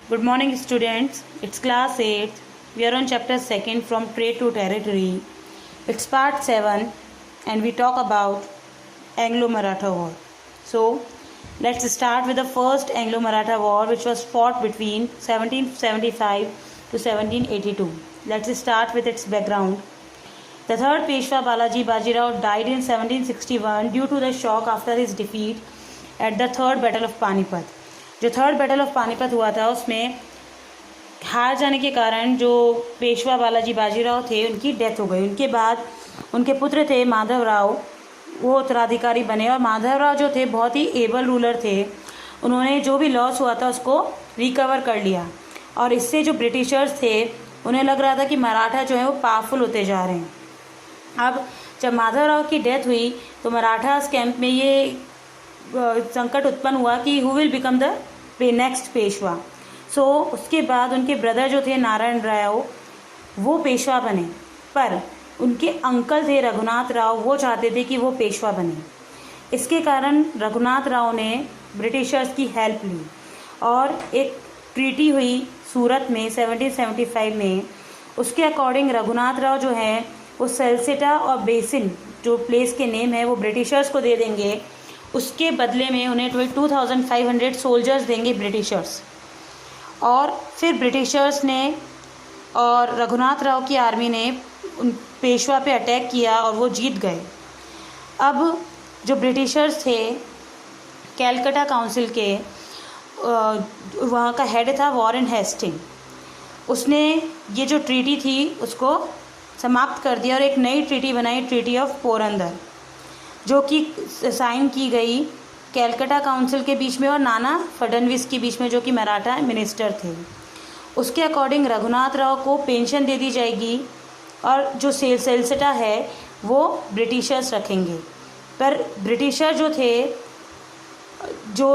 Good morning, students. It's class 8. We are on chapter 2 from trade to territory. It's part 7 and we talk about Anglo-Maratha War. So, let's start with the first Anglo-Maratha War, which was fought between 1775 to 1782. Let's start with its background. The third Peshwa Balaji Bajirao died in 1761 due to the shock after his defeat at the third battle of Panipat. जो third battle of Panipat हुआ था उसमें हार जाने के कारण जो पेशवा बालाजी बाजीराव थे उनकी डेथ हो गई। उनके बाद उनके पुत्र थे माधवराव, वो उत्तराधिकारी बने और माधवराव जो थे बहुत ही एबल रूलर थे। उन्होंने जो भी लॉस हुआ था उसको रिकवर कर लिया और इससे जो ब्रिटिशर्स थे उन्हें लग रहा था कि मराठा जो है वो पावरफुल होते जा रहे हैं। अब जब माधवराव की डेथ हुई तो मराठास कैंप में ये संकट उत्पन्न हुआ कि who will become the next Peshwa. So उसके बाद उनके ब्रदर जो थे नारायण राव वो पेशवा बने, पर उनके अंकल थे रघुनाथ राव, वो चाहते थे कि वो पेशवा बने। इसके कारण रघुनाथ राव ने ब्रिटिशर्स की हेल्प ली और एक ट्रीटी हुई सूरत में 1775 में। उसके अकॉर्डिंग रघुनाथ राव जो है वो सेलसेटा और बेसिन जो प्लेस के नेम है वो ब्रिटिशर्स को दे देंगे। उसके बदले में उन्हें 2500 सोल्जर्स देंगे ब्रिटिशर्स। और फिर ब्रिटिशर्स ने और रघुनाथ राव की आर्मी ने उन पेशवा पे अटैक किया और वो जीत गए। अब जो ब्रिटिशर्स थे कैलकटा काउंसिल के वहाँ का हेड था वॉरेन हेस्टिंग। उसने ये जो ट्रीटी थी उसको समाप्त कर दिया और एक नई ट्रीटी बनाई, ट्रीटी ऑफ पोरबंदर, जो कि साइन की गई कैलकटा काउंसिल के बीच में और नाना फडणवीस के बीच में, जो कि मराठा मिनिस्टर थे। उसके अकॉर्डिंग रघुनाथ राव को पेंशन दे दी जाएगी और जो सेलसेटा है वो ब्रिटिशर्स रखेंगे। पर ब्रिटिशर जो थे जो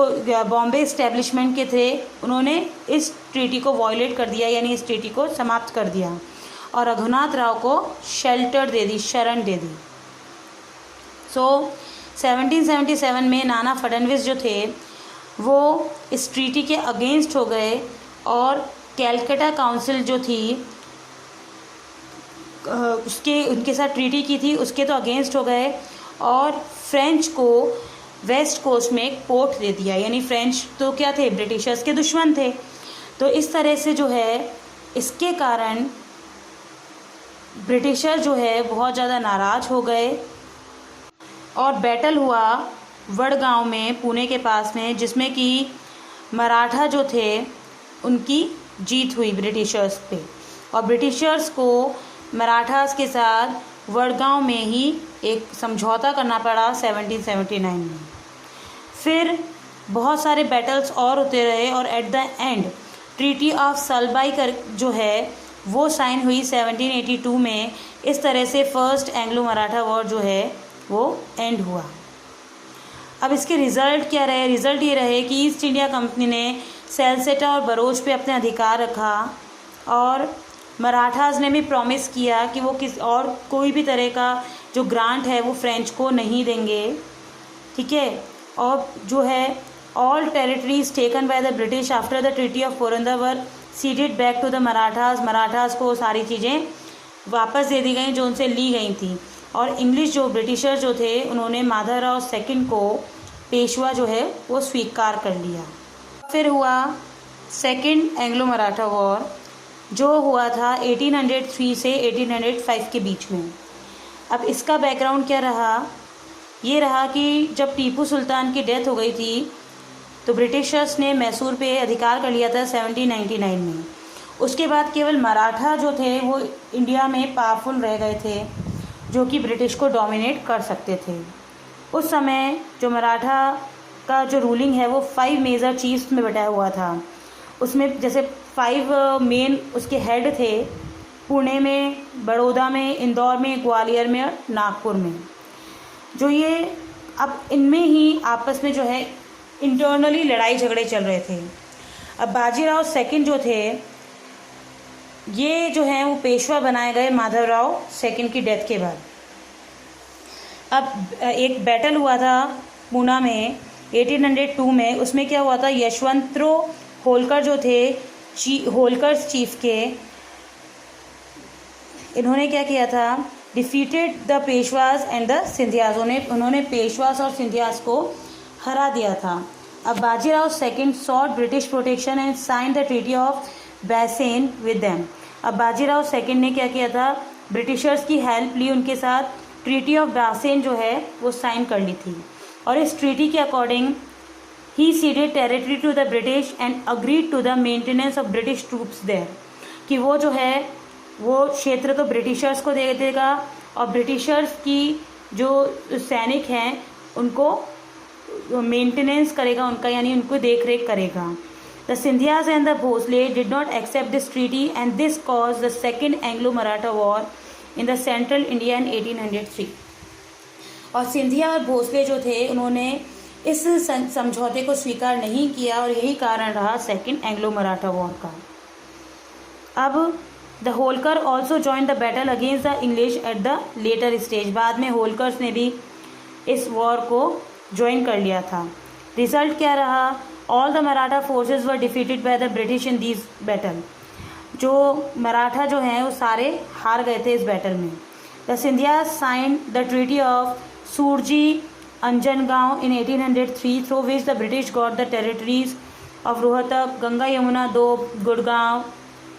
बॉम्बे इस्टेब्लिशमेंट के थे उन्होंने इस ट्रीटी को वॉयलेट कर दिया, यानी इस ट्रीटी को समाप्त कर दिया और रघुनाथ राव को शेल्टर दे दी, शरण दे दी। 1777 में नाना फडणवीस जो थे वो इस ट्रीटी के अगेंस्ट हो गए और कैलकटा काउंसिल जो थी उनके साथ ट्रीटी की थी उसके तो अगेंस्ट हो गए और फ्रेंच को वेस्ट कोस्ट में एक पोर्ट दे दिया। यानी फ्रेंच तो क्या थे, ब्रिटिशर्स के दुश्मन थे। तो इस तरह से जो है इसके कारण ब्रिटिशर जो है बहुत ज़्यादा नाराज़ हो गए और बैटल हुआ वडगांव में, पुणे के पास में, जिसमें कि मराठा जो थे उनकी जीत हुई ब्रिटिशर्स पे और ब्रिटिशर्स को मराठास के साथ वडगांव में ही एक समझौता करना पड़ा 1779 में। फिर बहुत सारे बैटल्स और होते रहे और at the end treaty of Salbai कर जो है वो साइन हुई 1782 में। इस तरह से फर्स्ट एंग्लो मराठा वॉर जो है वो एंड हुआ। अब इसके रिज़ल्ट क्या रहे? रिज़ल्ट ये रहे कि ईस्ट इंडिया कंपनी ने सेलसेटा और बरोच पे अपने अधिकार रखा और मराठास ने भी प्रॉमिस किया कि वो किस और कोई भी तरह का जो ग्रांट है वो फ्रेंच को नहीं देंगे, ठीक है। और जो है all territories taken by the British after the treaty of Porbandar were ceded back to the Marathas को सारी चीज़ें वापस दे दी गई जो उनसे ली गई थी। और इंग्लिश जो ब्रिटिशर जो थे उन्होंने माधवराव सेकंड को पेशवा जो है वो स्वीकार कर लिया। फिर हुआ सेकंड एंग्लो मराठा वॉर जो हुआ था 1803 से 1805 के बीच में। अब इसका बैकग्राउंड क्या रहा? ये रहा कि जब टीपू सुल्तान की डेथ हो गई थी तो ब्रिटिशर्स ने मैसूर पे अधिकार कर लिया था 1799 में। उसके बाद केवल मराठा जो थे वो इंडिया में पावरफुल रह गए थे जो कि ब्रिटिश को डोमिनेट कर सकते थे। उस समय जो मराठा का जो रूलिंग है वो 5 मेजर चीफ्स में बटा हुआ था। उसमें जैसे 5 मेन उसके हेड थे, पुणे में, बड़ौदा में, इंदौर में, ग्वालियर में और नागपुर में। जो ये अब इनमें ही आपस में जो है इंटरनली लड़ाई झगड़े चल रहे थे। अब बाजीराव सेकंड जो थे ये जो हैं वो पेशवा बनाए गए माधवराव सेकंड की डेथ के बाद। अब एक बैटल हुआ था पूना में 1802 में। उसमें क्या हुआ था, यशवंतराव होलकर जो थे होलकर्स चीफ के, इन्होंने क्या किया था, defeated the Peshwas and the Scindias, उन्होंने पेशवास और सिंधियाज को हरा दिया था. अब Bajirao second sought British protection and sign the treaty of Bassein with them. अब बाजीराव सेकंड ने क्या किया था, ब्रिटिशर्स की हेल्प ली, उनके साथ ट्रीटी ऑफ बैसेन जो है वो साइन कर ली थी. और इस ट्रीटी के अकॉर्डिंग ही ceded territory to the British and agreed to the maintenance of British troops there, कि वो जो है वो क्षेत्र तो ब्रिटिशर्स को दे देगा और ब्रिटिशर्स की जो सैनिक हैं उनको मेंटेनेंस करेगा उनका, यानी उनको देख रेख करेगा. The Scindias and the Bhosle did not accept this treaty and this cause the second Anglo Maratha war in the central India in 1803. और सिंधिया और भोसले जो थे उन्होंने इस समझौते को स्वीकार नहीं किया और यही कारण रहा सेकेंड एंग्लो मराठा वॉर का. अब the Holkar also join the battle against the English at the later stage. बाद में होलकर्स ने भी इस वॉर को ज्वाइन कर लिया था. रिजल्ट क्या रहा, all the Maratha forces were defeated by the British in this battle. जो मराठा जो हैं वो सारे हार गए थे इस बैटल में. The Scindia sign the treaty of Surji Anjangaon in 1803 through which the British got the territories of Rohtak, Ganga Yamuna Doab, Gurgaon,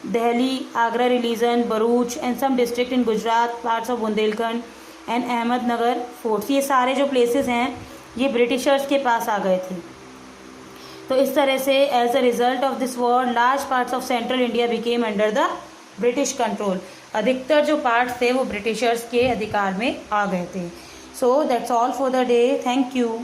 Delhi, Agra region, Bharuch and some district in Gujarat, parts of Bundelkhand and Ahmednagar forts. ये सारे जो प्लेसेस हैं ये ब्रिटिशर्स के पास आ गए थे. तो इस तरह से as a result of this war large parts of central India became under the British control. अधिकतर जो पार्ट्स थे वो ब्रिटिशर्स के अधिकार में आ गए थे. So that's all for the day. Thank you.